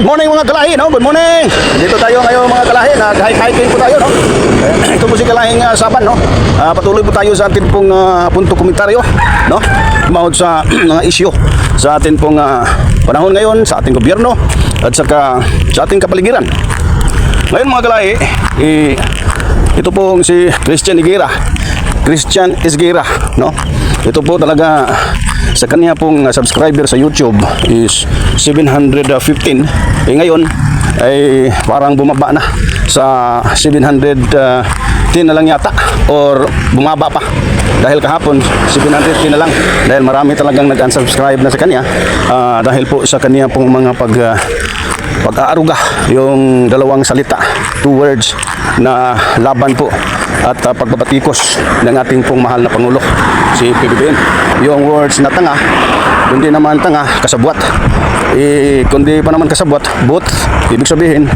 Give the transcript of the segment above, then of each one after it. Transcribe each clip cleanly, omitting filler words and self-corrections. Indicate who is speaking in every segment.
Speaker 1: Morning mga kalahi, no? Good morning. Dito tayo ngayon mga kalahi, nag-hiking po tayo, no? Ito po si Kalahing Saban, no? Patuloy po tayo sa atin pong punto komentaryo, no? Tumawad sa mga isyu sa atin pong panahon ngayon, sa ating gobyerno at saka sa ating kapaligiran. Ngayon mga kalahi, ito pong si Christian Esguera, no? Ito po talaga sa kanya pong subscriber sa YouTube is 715. Ngayon ay parang bumaba na sa 710 na lang yata or bumaba pa. Dahil kahapon 710 na lang dahil marami talagang nag-unsubscribe na sa kanya dahil po sa kanya pong mga pag-aaruga, yung dalawang salita, 2 words na laban po at pagbabatikos ng ating pong mahal na Pangulo, si PBBM. Yung words na tanga, kundi naman tanga, kasabwat. Kundi pa naman kasabwat, both, ibig sabihin,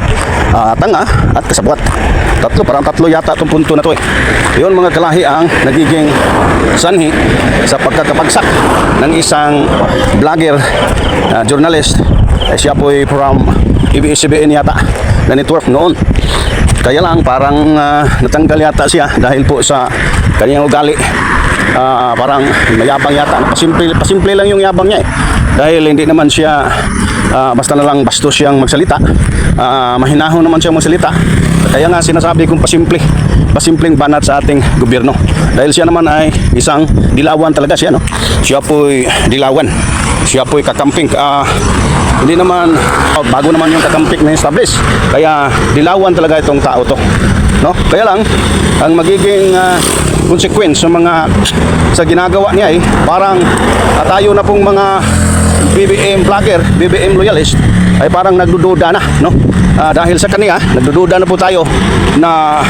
Speaker 1: tanga at kasabwat. Parang tatlo yata itong punto na to eh. Yun mga kalahi ang nagiging sanhi sa pagkakapagsak ng isang vlogger, journalist. Siya po ay from ABS-CBN yata na network noon. Kaya lang parang natanggal yata siya dahil po sa kanyang ugali. Parang mayabang yata. Pasimple lang yung yabang niya eh. Dahil hindi naman siya basta na lang bastos siyang magsalita. Mahinahon naman siyang magsalita. Kaya nga sinasabi kong pasimpleng banat sa ating gobyerno. Dahil siya naman ay isang dilawan talaga siya, no? Siya po'y dilawan. Siya po'y kakamping. Hindi naman bago naman yung kakamping na establish. Kaya dilawan talaga itong tao to, no? Kaya lang ang magiging consequence sa ginagawa niya ay parang tayo na pong mga BBM vlogger, BBM loyalist ay parang nagdududa na, no? Dahil sa kanya, nagdududa na po tayo na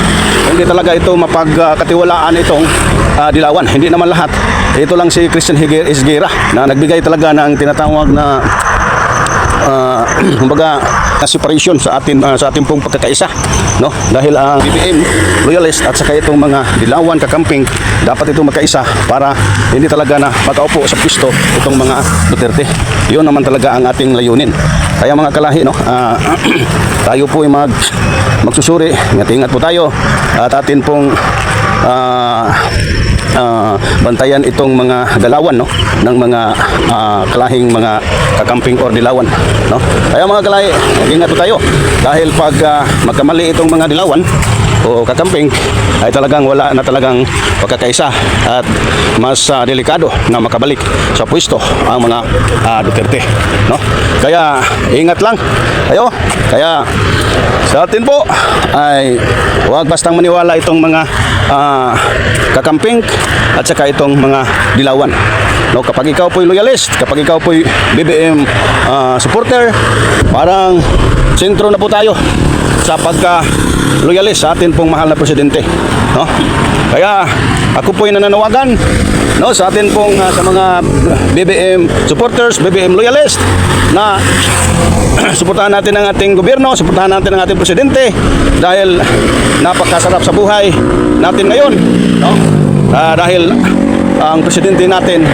Speaker 1: hindi talaga ito mapagkatiwalaan itong dilawan. Hindi naman lahat. Ito lang si Christian Esguera na nagbigay talaga ng tinatawag na kumbaga separation sa ating pong pagkakaisa, no? Dahil ang BBM loyalist at saka itong mga dilawan kakamping dapat ito magkaisa para hindi talaga na magaupo sa pisto itong mga Duterte. Yun naman talaga ang ating layunin. Kaya mga kalahi, no, tayo po ay magsusuri, ingat po tayo at atin pong bantayan itong mga galawan, no, ng mga kalahing mga kakamping or dilawan, no? Kaya mga kalahi, ingat po tayo dahil pag magkamali itong mga dilawan o kakamping ay talagang wala na talagang pagkakaisa at mas delikado na makabalik sa pwesto ang mga Duterte, no? Kaya ingat lang tayo. Kaya sa atin po ay huwag bastang maniwala itong mga kakamping at saka itong mga dilawan, no? Kapag ikaw po'y loyalist, kapag ikaw po'y BBM supporter, parang sentro na po tayo sa pagka-loyalist sa atin pong mahal na presidente, no? Kaya ako po'y nananawagan, no, sa atin pong sa mga BBM supporters, BBM loyalist na suportahan natin ang ating gobyerno, suportahan natin ang ating presidente dahil napakasarap sa buhay natin ngayon, no? Dahil ang presidente natin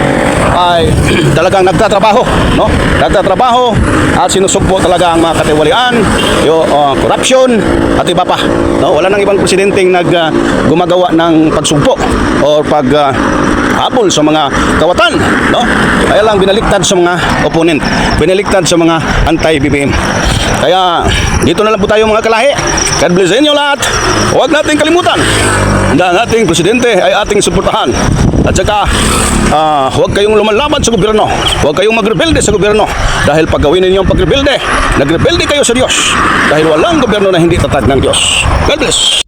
Speaker 1: ay talagang nagtatrabaho, no? Nagtatrabaho at sinusugpo talaga ang mga katiwalian, yung corruption at iba pa, no? Wala nang ibang presidenteng gumagawa ng pagsugpo o habol sa mga kawatan, no? Kaya lang binaliktad sa mga opponent, binaliktad sa mga anti-BBM. Kaya dito na lang po tayo mga kalahi. God bless inyo lahat. Huwag nating kalimutan na ang ating presidente ay ating suportahan. At saka huwag kayong lumalaban sa gobyerno, huwag kayong magrebelde sa gobyerno dahil pag gawin ninyo ang pagrebelde, nagrebelde kayo sa Diyos dahil walang gobyerno na hindi tatag ng Diyos. God bless.